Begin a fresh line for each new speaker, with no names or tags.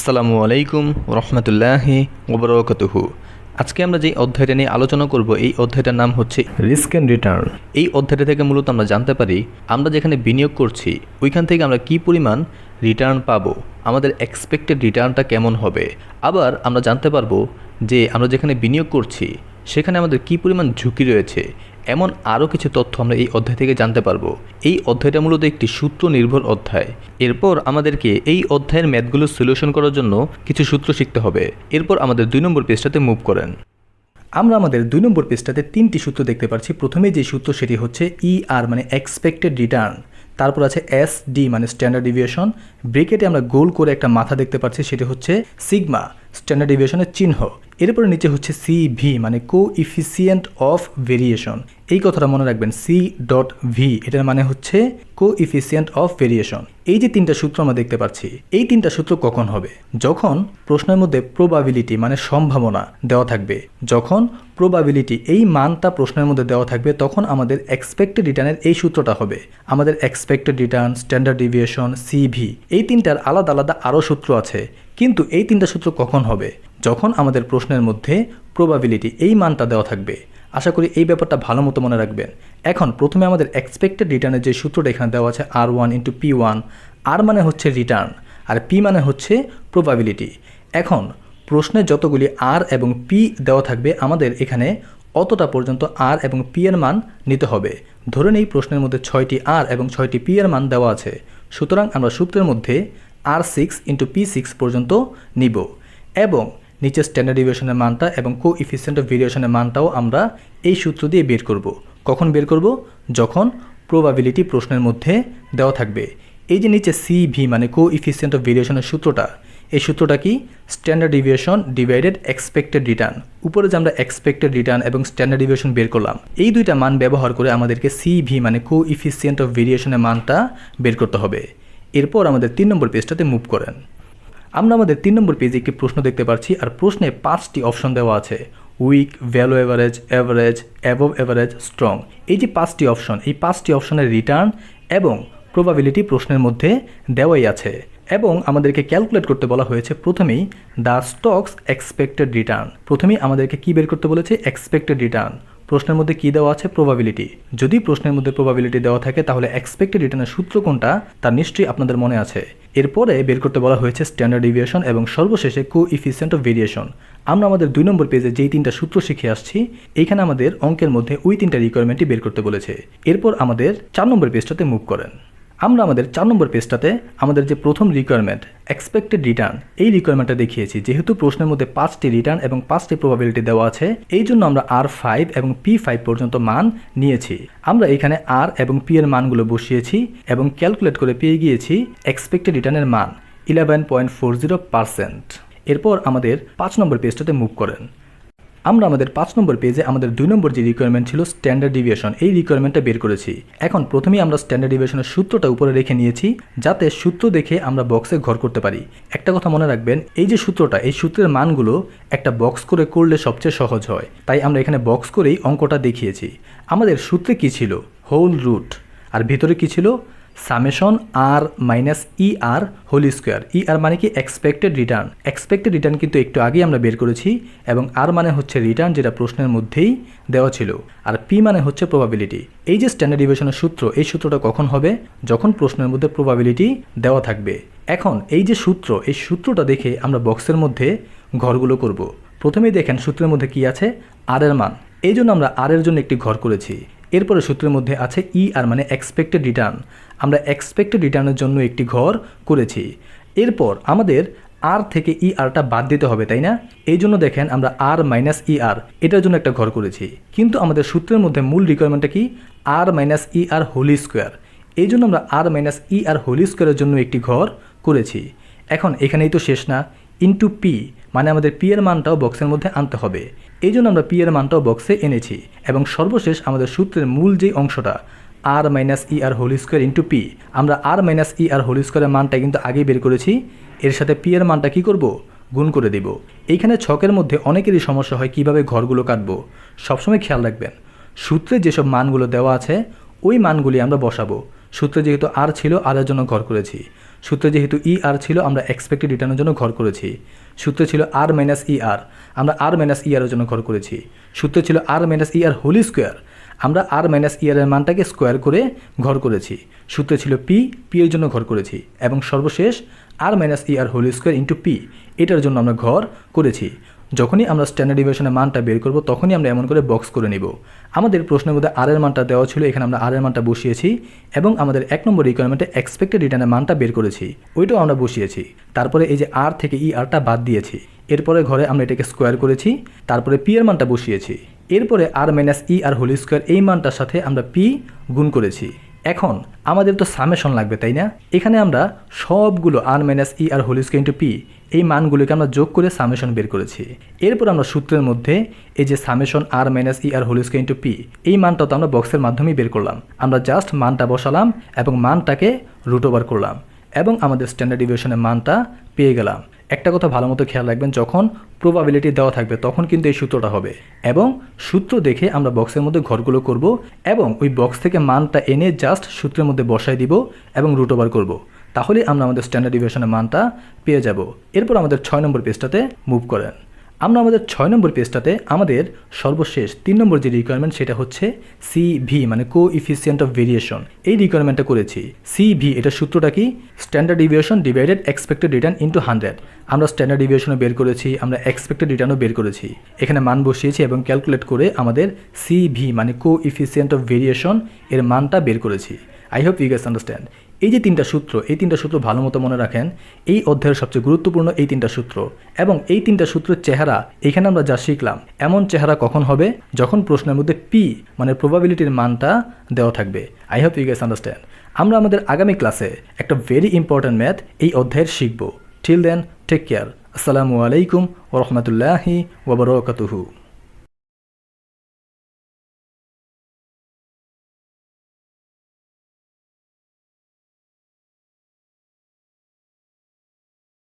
আসসালামু আলাইকুম রহমতুল্লাহি ওবরাকাতুহু। আজকে আমরা যে অধ্যায়টা নিয়ে আলোচনা করব এই অধ্যায়টার নাম হচ্ছে রিস্ক অ্যান্ড রিটার্ন। এই অধ্যায়টা থেকে মূলত আমরা জানতে পারি আমরা যেখানে বিনিয়োগ করছি ওইখান থেকে আমরা কী পরিমাণ রিটার্ন পাবো, আমাদের এক্সপেক্টেড রিটার্নটা কেমন হবে। আবার আমরা জানতে পারবো যে আমরা যেখানে বিনিয়োগ করছি সেখানে আমাদের কী পরিমাণ ঝুঁকি রয়েছে, এমন আরও কিছু তথ্য আমরা এই অধ্যায় থেকে জানতে পারবো। এই অধ্যায়টা মূলত একটি সূত্র নির্ভর অধ্যায়। এরপর আমাদেরকে এই অধ্যায়ের ম্যাথগুলো সলিউশন করার জন্য কিছু সূত্র শিখতে হবে। এরপর আমাদের 2 নম্বর পেজটাতে মুভ করেন। আমরা আমাদের 2 নম্বর পেজটাতে 3টি সূত্র দেখতে পাচ্ছি। প্রথমে যে সূত্র সেটি হচ্ছে ER মানে এক্সপেক্টেড রিটার্ন, তারপর আছে SD মানে স্ট্যান্ডার্ড ডিভিয়েশন, ব্রেকেটে আমরা গোল করে একটা মাথা দেখতে পাচ্ছি সেটি হচ্ছে সিগমা স্ট্যান্ডার্ড ডিভিয়েশনের চিহ্ন। এরপরে নিচে হচ্ছে CV মানে কোএফিসিয়েন্ট অফ ভেরিয়েশন। এই কথাটা মনে রাখবেন, C.V এটার মানে হচ্ছে কোএফিসিয়েন্ট অফ ভেরিয়েশন। এই যে 3টা সূত্র আমরা দেখতে পাচ্ছি, এই 3টা সূত্র কখন হবে? যখন প্রশ্নের মধ্যে প্রবাবিলিটি মানে সম্ভাবনা দেওয়া থাকবে, যখন প্রবাবিলিটি এই মানটা প্রশ্নের মধ্যে দেওয়া থাকবে তখন আমাদের এক্সপেক্টেড রিটার্নের এই সূত্রটা হবে। আমাদের expected return, standard deviation, CV এই 3টার আলাদা আলাদা আরও সূত্র আছে, কিন্তু এই 3টা সূত্র কখন হবে? যখন আমাদের প্রশ্নের মধ্যে প্রবাবিলিটি এই মানটা দেওয়া থাকবে। আশা করি এই ব্যাপারটা ভালো মতো মনে রাখবেন। এখন প্রথমে আমাদের এক্সপেক্টেড রিটার্নের যে সূত্রটা এখানে দেওয়া আছে R1 × P1, R মানে হচ্ছে রিটার্ন আর P মানে হচ্ছে প্রবাবিলিটি। এখন প্রশ্নে যতগুলি R এবং P দেওয়া থাকবে আমাদের এখানে অতটা পর্যন্ত R এবং P এর মান নিতে হবে। ধরে নেই প্রশ্নের মধ্যে 6টি R এবং 6টি P এর মান দেওয়া আছে, সুতরাং আমরা সূত্রের মধ্যে R6 × P6 পর্যন্ত নিব এবং নিচে স্ট্যান্ডার্ড ডিভিয়েশনের মানটা এবং কোএফিসিয়েন্ট অফ ভেরিয়েশনের মানটাও আমরা এই সূত্র দিয়ে বের করব। কখন বের করব? যখন প্রবাবিলিটি প্রশ্নের মধ্যে দেওয়া থাকবে। এই যে নিচে CV মানে কোএফিসিয়েন্ট অফ ভেরিয়েশনের সূত্রটা, এই সূত্রটা কি? Standard deviation divided expected return. উপরে যে আমরা এক্সপেক্টেড রিটার্ন এবং স্ট্যান্ডার্ড ডিভিয়েশন বের করলাম, এই দুইটা মান ব্যবহার করে আমাদেরকে CV মানে কোএফিসিয়েন্ট অফ ভেরিয়েশনের মানটা বের করতে হবে। এরপর আমাদের 3 নম্বর পেজটাতে মুভ করেন। আমরা আমাদের 3 নম্বর পেজে একটি প্রশ্ন দেখতে পাচ্ছি আর প্রশ্নে 5টি অপশন দেওয়া আছে: weak, below average, average, above average, strong. এই যে 5টি অপশন, এই 5টি অপশনের রিটার্ন এবং প্রবাবিলিটি প্রশ্নের মধ্যে দেওয়াই আছে এবং আমাদেরকে ক্যালকুলেট করতে বলা হয়েছে প্রথমেই দ্য স্টকস এক্সপেক্টেড রিটার্ন। প্রথমেই আমাদেরকে কি বের করতে বলেছে? Expected return. প্রশ্নের মধ্যে কি দেওয়া আছে? প্রবাবিলিটি। যদি প্রশ্নের মধ্যে প্রবাবিলিটি দেওয়া থাকে তাহলে এক্সপেক্টেড রিটার্নের সূত্র কোনটা তা নিশ্চয়ই আপনাদের মনে আছে। এরপরে বের করতে বলা হয়েছে স্ট্যান্ডার্ড ডিভিয়েশন এবং সর্বশেষে কোএফিসিয়েন্ট অফ ভেরিয়েশন। আমরা আমাদের 2 নম্বর পেজে যেই 3টা সূত্র শিখে আসছি, এইখানে আমাদের অঙ্কের মধ্যে ওই 3টা রিকোয়ারমেন্টই বের করতে বলেছে। এরপর আমাদের 4 নম্বর পেজটাতে মুভ করেন। আমরা আমাদের 4 নম্বর পেজটাতে আমাদের যে প্রথম রিকোয়ারমেন্ট এক্সপেক্টেড রিটার্ন, এই রিকোয়ারমেন্টটা দেখিয়েছি। যেহেতু প্রশ্নের মধ্যে 5টি রিটার্ন এবং 5টি প্রবাবিলিটি দেওয়া আছে, এই জন্য আমরা R5 এবং P5 পর্যন্ত মান নিয়েছি। আমরা এখানে R এবং P এর মানগুলো বসিয়েছি এবং ক্যালকুলেট করে পেয়ে গিয়েছি এক্সপেক্টেড রিটার্নের মান 11.40%। এরপর আমাদের 5 নম্বর পেজটাতে মুভ করেন। আমরা আমাদের 5 নম্বর পেজে আমাদের 2 নম্বর যে রিকোয়ারমেন্ট ছিল স্ট্যান্ডার্ড ডিভিয়েশন, এই রিকোয়ারমেন্টটা বের করেছি। এখন প্রথমেই আমরা স্ট্যান্ডার্ড ডিভিয়েশনের সূত্রটা উপরে রেখে নিয়েছি যাতে সূত্র দেখে আমরা বক্সে ঘর করতে পারি। একটা কথা মনে রাখবেন, এই যে সূত্রটা, এই সূত্রের মানগুলো একটা বক্স করে করলে সবচেয়ে সহজ হয়, তাই আমরা এখানে বক্স করেই অঙ্কটা দেখিয়েছি। আমাদের সূত্রে কি ছিল? হোল রুট, আর ভিতরে কি ছিল? Summation R - ER whole square. ER মানে কি? Expected return. এক্সপেক্টেড রিটার্ন কিন্তু একটু আগেই আমরা বের করেছি এবং R মানে হচ্ছে রিটার্ন, যেটা প্রশ্নের মধ্যেই দেওয়া ছিল, আর P মানে হচ্ছে প্রবাবিলিটি। এই যে স্ট্যান্ডার্ড ডিভিয়েশনের সূত্র, এই সূত্রটা কখন হবে? যখন প্রশ্নের মধ্যে প্রবাবিলিটি দেওয়া থাকবে। এখন এই যে সূত্র, এই সূত্রটা দেখে আমরা বক্সের মধ্যে ঘরগুলো করব। প্রথমেই দেখেন সূত্রের মধ্যে কি আছে? R এর মান। এই জন্য আমরা R এর জন্য একটি ঘর করেছি। এরপরে সূত্রের মধ্যে আছে ER মানে এক্সপেক্টেড রিটার্ন, আমরা এক্সপেক্টেড রিটার্নের জন্য একটি ঘর করেছি। এরপর আমাদের R থেকে ERটা বাদ দিতে হবে, তাই না? এই জন্য দেখেন আমরা R - ER এটার জন্য একটা ঘর করেছি। কিন্তু আমাদের সূত্রের মধ্যে মূল রিকোয়ারমেন্টটা কি? R - ER whole square. এই জন্য আমরা R - ER হোল স্কোয়ারের জন্য একটি ঘর করেছি। এখন এখানেই তো শেষ না, ইন্টু P মানে আমাদের P এর মানটাও বক্সের মধ্যে আনতে হবে। এই জন্য আমরা P এর মানটাও বক্সে এনেছি এবং সর্বশেষ আমাদের সূত্রের মূল যে অংশটা R - ER whole square into P, আমরা R - ER হোল স্কোয়ারের মানটা কিন্তু আগেই বের করেছি। এর সাথে P এর মানটা কি করব? গুণ করে দেব। এইখানে ছকের মধ্যে অনেকেরই সমস্যা হয় কিভাবে ঘরগুলো কাটবো। সবসময় খেয়াল রাখবেন, সূত্রে যেসব মানগুলো দেওয়া আছে ওই মানগুলি আমরা বসাবো। সূত্রে যেহেতু R ছিল, R এর জন্য ঘর করেছি। সূত্রে যেহেতু ই আর ছিল আমরা এক্সপেক্টেড রিটার্নের জন্য ঘর করেছি। সূত্রে ছিল আর মাইনাস ই আর, আমরা আর মাইনাস ই আরের জন্য ঘর করেছি। সূত্রে ছিল আর মাইনাস ই আর হোল স্কোয়ার, আমরা আর মাইনাস ই আরের মানটাকে স্কোয়ার করে ঘর করেছি। সূত্রে ছিল পি, পি এর জন্য ঘর করেছি। এবং সর্বশেষ আর মাইনাস ই আর হোল স্কোয়ার ইন্টু পি, এটার জন্য আমরা ঘর করেছি। যখনই আমরা স্ট্যান্ডার্ড ডিভিয়েশনের মানটা বের করব তখনই আমরা এমন করে বক্স করে নিব। আমাদের প্রশ্নের মধ্যে আর এর মানটা দেওয়া ছিল, এখানে আমরা আর এর মানটা বসিয়েছি এবং আমাদের 1 নম্বর রিকোয়ারমেন্টে এক্সপেক্টেড রিটার্নের মানটা বের করেছি, ওইটাও আমরা বসিয়েছি। তারপরে এই যে আর থেকে ই আরটা বাদ দিয়েছি। এরপরে ঘরে আমরা এটাকে স্কোয়ার করেছি, তারপরে পি এর মানটা বসিয়েছি। এরপরে আর মাইনাস ই আর হোল স্কোয়ার এই মানটার সাথে আমরা পি গুণ করেছি। এখন আমাদের তো সামেশন লাগবে, তাই না? এখানে আমরা সবগুলো আর মাইনাস ই আর হোল স্কোয়ার ইন্টু পি এই মানগুলোকে আমরা যোগ করে সামেশন বের করেছি। এরপর আমরা সূত্রের মধ্যে এই যে সামেশন আর মাইনাস ই আর হোল স্কোয়ার ইন্টু পি এই মানটাও তো আমরা বক্সের মাধ্যমেই বের করলাম। আমরা জাস্ট মানটা বসালাম এবং মানটাকে রুট ওভার করলাম এবং আমাদের স্ট্যান্ডার্ড ডিভিয়েশনের মানটা পেয়ে গেলাম। একটা কথা ভালো মতো খেয়াল রাখবেন, যখন প্রবাবিলিটি দেওয়া থাকবে তখন কিন্তু এই সূত্রটা হবে এবং সূত্র দেখে আমরা বক্সের মধ্যে ঘরগুলো করব এবং ওই বক্স থেকে মানটা এনে জাস্ট সূত্রের মধ্যে বসাই দিব এবং রুট ওভার করব। তাহলে আমরা আমাদের স্ট্যান্ডার্ড ডিভিয়েশনের মানটা পেয়ে যাব। এরপর আমাদের 6 নম্বর পেজটাতে মুভ করেন। আমরা আমাদের 6 নম্বর পেজটাতে আমাদের সর্বশেষ 3 নম্বর যে রিকোয়ারমেন্ট সেটা হচ্ছে CV মানে কোএফিসিয়েন্ট অফ ভেরিয়েশন, এই রিকোয়ারমেন্টটা করেছি। CV এটা সূত্রটা কি? Standard deviation divided expected return into 100। আমরা স্ট্যান্ডার্ড ডিভিয়েশনও বের করেছি, আমরা এক্সপেক্টেড রিটার্নও বের করেছি। এখানে মান বসিয়েছি এবং ক্যালকুলেট করে আমাদের CV মানে কোএফিসিয়েন্ট অফ ভেরিয়েশন এর মানটা বের করেছি। I hope you guys understand. এই যে 3টা সূত্র, এই 3টা সূত্র ভালো মতো মনে রাখেন। এই অধ্যায়ের সবচেয়ে গুরুত্বপূর্ণ এই 3টা সূত্র এবং এই 3টা সূত্রের চেহারা এখানে আমরা যা শিখলাম এমন চেহারা কখন হবে? যখন প্রশ্নের মধ্যে পি মানে প্রবাবিলিটির মানটা দেওয়া থাকবে। I hope you guys understand. আমরা আমাদের আগামী ক্লাসে একটা ভেরি ইম্পর্ট্যান্ট ম্যাথ এই অধ্যায়ের শিখব। Till then take care. আসসালামু আলাইকুম ওয়া রাহমাতুল্লাহি ওয়া বারাকাতুহু।